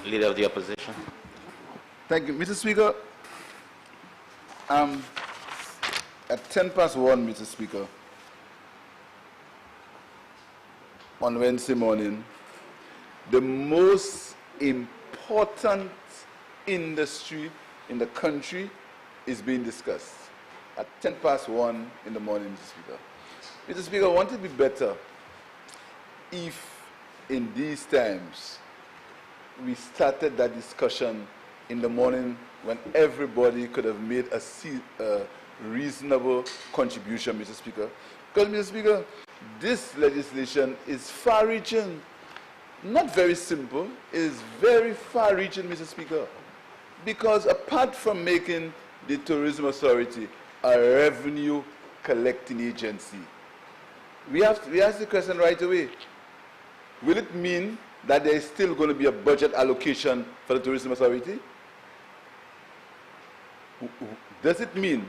Leader of the Opposition. Thank you, Mr. Speaker. At 1:10 Mr. Speaker, on Wednesday morning, the most important industry in the country is being discussed. At 1:10 in the morning, Mr. Speaker. Mr. Speaker, I want it to be better if in these times we started that discussion in the morning when everybody could have made a reasonable contribution, Mr. Speaker. Because, Mr. Speaker, this legislation is far-reaching. Not very simple, it is very far-reaching, Mr. Speaker. Because apart from making the Tourism Authority a revenue collecting agency, we ask the question right away. Will it mean that there is still going to be a budget allocation for the Tourism Authority? Does it mean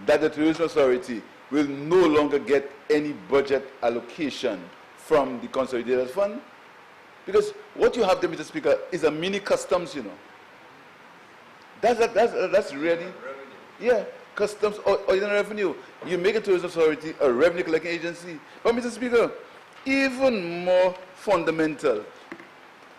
that the Tourism Authority will no longer get any budget allocation from the Consolidated Fund? Because what you have there, Mr. Speaker, is a mini customs, you know. That's really, yeah, customs or ordinary revenue. You make a Tourism Authority a revenue collecting agency. But, Mr. Speaker, even more fundamental,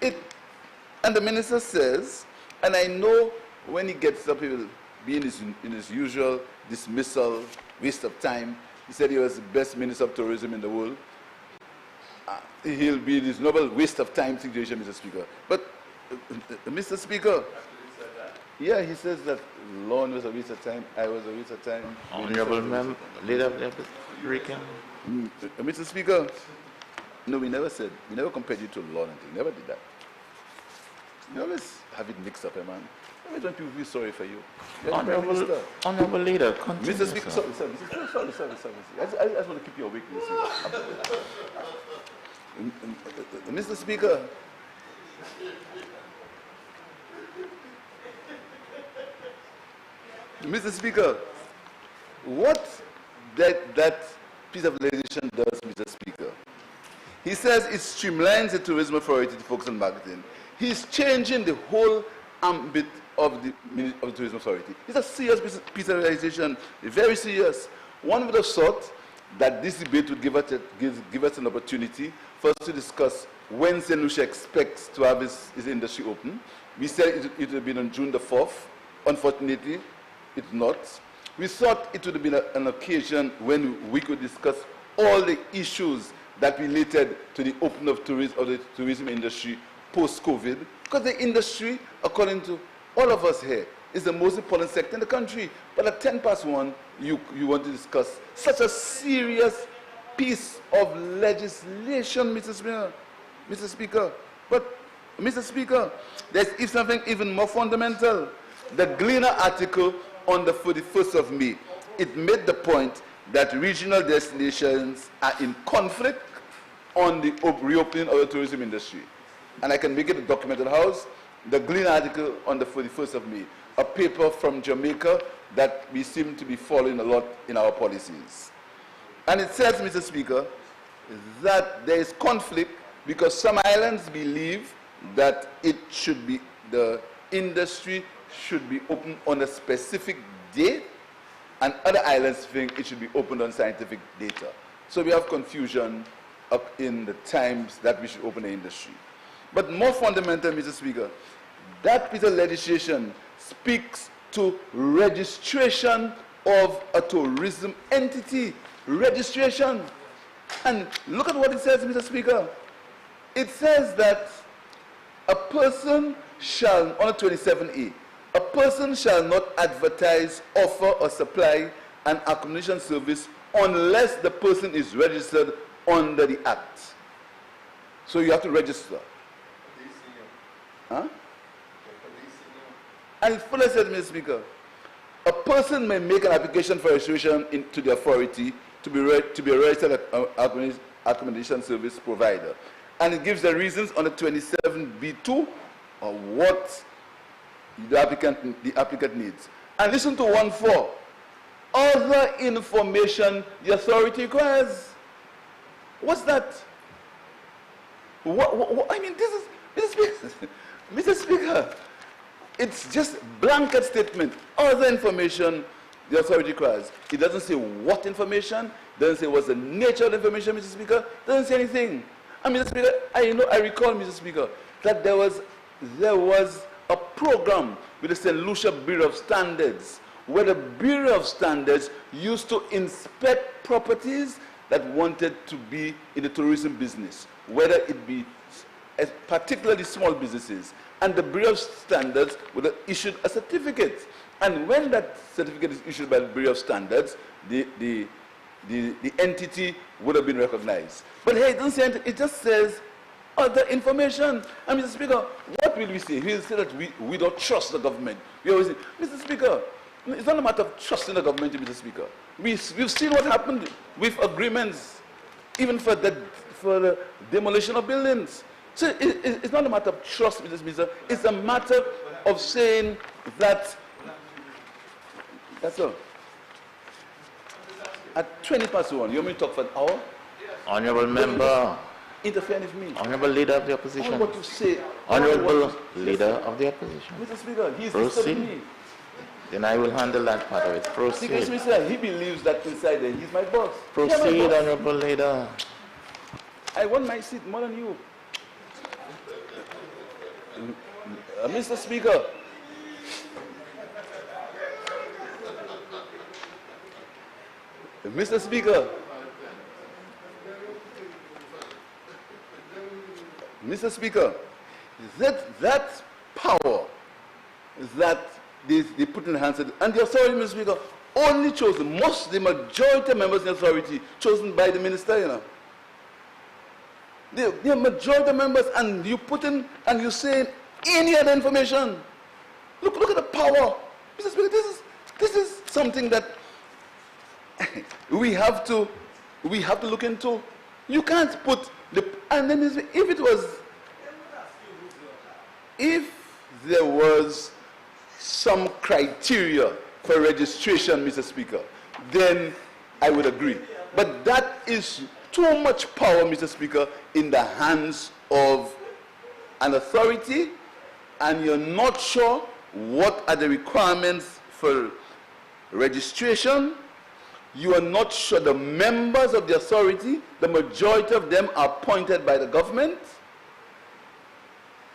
and the minister says, and I know when he gets up, he will be in his usual dismissal, waste of time. He said he was the best minister of tourism in the world. He'll be in this noble waste of time situation, Mr. Speaker. But, Mr. Speaker, yeah, he says that Lon was a waste of time, I was a waste of time. Honorable Member, Leader of the Opposition. Mr. Speaker, no, we never compared you to Lon and things. Never did that. You always have it mixed up, man. Always when people feel sorry for you. Honorable Leader, continue. Mr. Speaker, sorry. I just want to keep you awake, Mr. Speaker. Mr. Speaker, what that piece of legislation does, Mr. Speaker, he says it streamlines the Tourism Authority to focus on marketing. He's changing the whole ambit of the Tourism Authority. It's a serious piece of legislation, very serious. One would have thought that this debate would give us an opportunity for us to discuss when St. Lucia expects to have his industry open. We said it would have been on June the 4th. Unfortunately, it's not. We thought it would have been an occasion when we could discuss all the issues that related to the opening of the tourism industry post-COVID, because the industry, according to all of us here, is the most important sector in the country. But at 1:10, you want to discuss such a serious piece of legislation, Mr. Speaker. But, Mr. Speaker, there's something even more fundamental. The Gleaner article on the 41st of May, it made the point that regional destinations are in conflict on the reopening of the tourism industry. And I can make it a documented house. The Gleaner article on the 41st of May, a paper from Jamaica that we seem to be following a lot in our policies. And it says, Mr. Speaker, that there is conflict because some islands believe that the industry should be open on a specific day, and other islands think it should be opened on scientific data. So we have confusion up in the times that we should open the industry. But more fundamental, Mr. Speaker, that piece of legislation speaks to registration of a tourism entity. Registration. And look at what it says, Mr. Speaker. It says that a person shall, on 27A, a person shall not advertise, offer, or supply an accommodation service unless the person is registered under the Act. So you have to register. Huh? And it further says, Mr. Speaker, a person may make an application for registration to the authority to be a registered accommodation service provider. And it gives the reasons on the 27B2 of what the applicant needs. And listen to 1.4. Other information the authority requires. What's that? I mean, this is Mr. Speaker, it's just blanket statement. Other information the authority requires. It doesn't say what information, doesn't say what's the nature of the information, Mr. Speaker, doesn't say anything. And Mr. Speaker, I recall, Mr. Speaker, that there was a program with the St. Lucia Bureau of Standards, where the Bureau of Standards used to inspect properties that wanted to be in the tourism business, whether it be particularly small businesses. And the Bureau of Standards would have issued a certificate. And when that certificate is issued by the Bureau of Standards, the entity would have been recognized. But here it doesn't say anything, it just says other information. And Mr. Speaker, what will we say? We will say that we don't trust the government. We always say, Mr. Speaker, it's not a matter of trusting the government, Mr. Speaker. We've seen what happened with agreements, even for the demolition of buildings. So it's not a matter of trust, Mr. Speaker. It's a matter of saying that, that's all. At 1:20, you want me to talk for an hour? Honorable member. Interfere with me. Honorable leader of the opposition. All what you say. Honorable leader of the opposition. Mr. Speaker, he's Proceed. me. Then I will handle that part of it. Proceed. Because Mr. He believes that inside there he's my boss. Proceed, My boss. honorable leader. I want my seat more than you. Mr. Speaker. Mr. Speaker. Mr. Speaker, that power that they put in the hands of, and the authority, Mr. Speaker, only chosen, the majority of members in the authority chosen by the minister, you know. The majority of members, and you put in, and you say any other information. Look at the power. Mr. Speaker, this is something that we have to look into. You can't put and then if there was some criteria for registration, Mr. Speaker, then I would agree. But that is too much power, Mr. Speaker, in the hands of an authority, and you're not sure what are the requirements for registration. You are not sure the members of the authority, the majority of them are appointed by the government.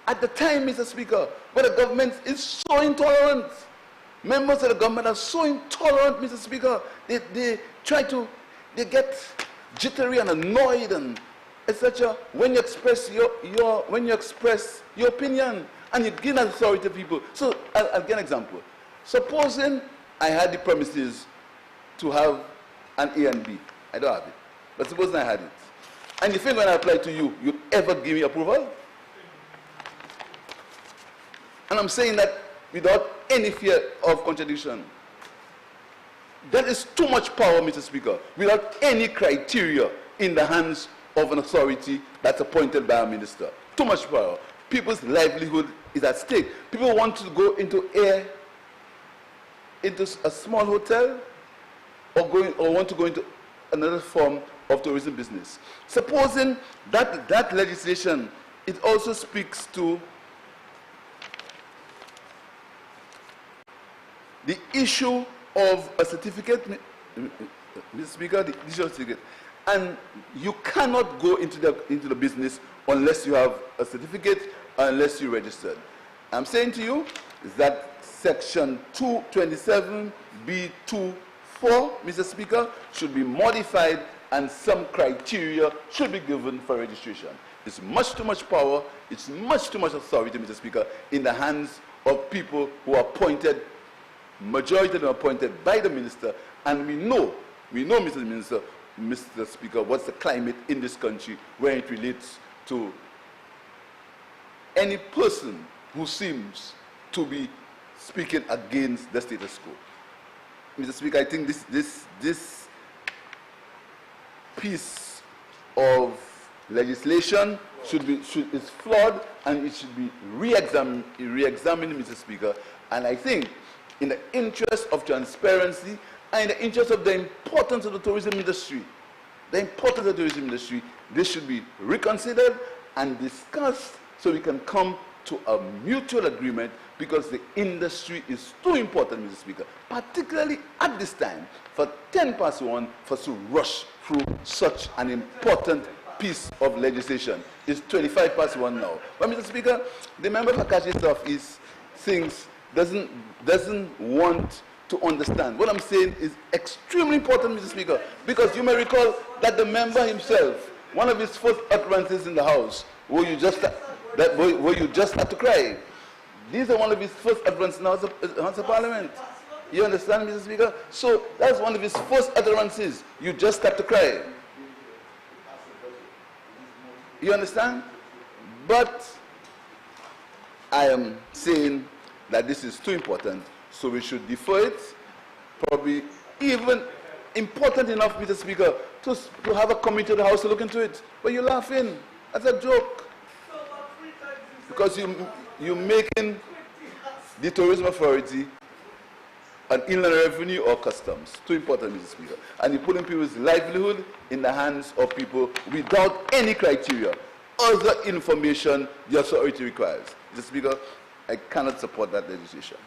At the time, Mr. Speaker, where the government is so intolerant, members of the government are so intolerant, Mr. Speaker, they get jittery and annoyed and etc. when you express your opinion and you give an authority to people. So I'll give an example. Supposing I had the premises to have an A and B. I don't have it. But supposing I had it. And you think when I apply to you, you'd ever give me approval? And I'm saying that without any fear of contradiction. That is too much power, Mr. Speaker, without any criteria in the hands of an authority that's appointed by a minister. Too much power. People's livelihood is at stake. People want to go into a small hotel or want to go into another form of tourism business. Supposing that legislation, it also speaks to the issue of a certificate, Mr. Speaker, the issue of certificate. And you cannot go into the business unless you have a certificate, unless you're registered. I'm saying to you is that section 227B24, Mr. Speaker, should be modified and some criteria should be given for registration. It's much too much power, it's much too much authority, Mr. Speaker, in the hands of people who are appointed, majority of them appointed by the minister, and we know, Mr. Speaker, what's the climate in this country when it relates to any person who seems to be speaking against the status quo. Mr. Speaker, I think this piece of legislation is flawed and it should be re-examined, Mr. Speaker. And I think in the interest of transparency and in the interest of the importance of the tourism industry, this should be reconsidered and discussed so we can come to a mutual agreement because the industry is too important, Mr. Speaker, particularly at this time, for 1:10 for us to rush through such an important piece of legislation. It's 1:25 now. But Mr. Speaker, the member for Kashi South East doesn't want to understand. What I'm saying is extremely important, Mr. Speaker, because you may recall that the member himself, one of his first utterances in the House, where you just had to cry. These are one of his first utterances in the House of Parliament. You understand, Mr. Speaker? So that's one of his first utterances. You just had to cry. You understand? But I am saying that this is too important, so we should defer it. Probably even important enough, Mr. Speaker, to have a committee of the House to look into it. But you're laughing. That's a joke. Because you're making the Tourism Authority an inland revenue or customs. Too important, Mr. Speaker. And you're putting people's livelihood in the hands of people without any criteria, other information the authority requires. Mr. Speaker, I cannot support that legislation.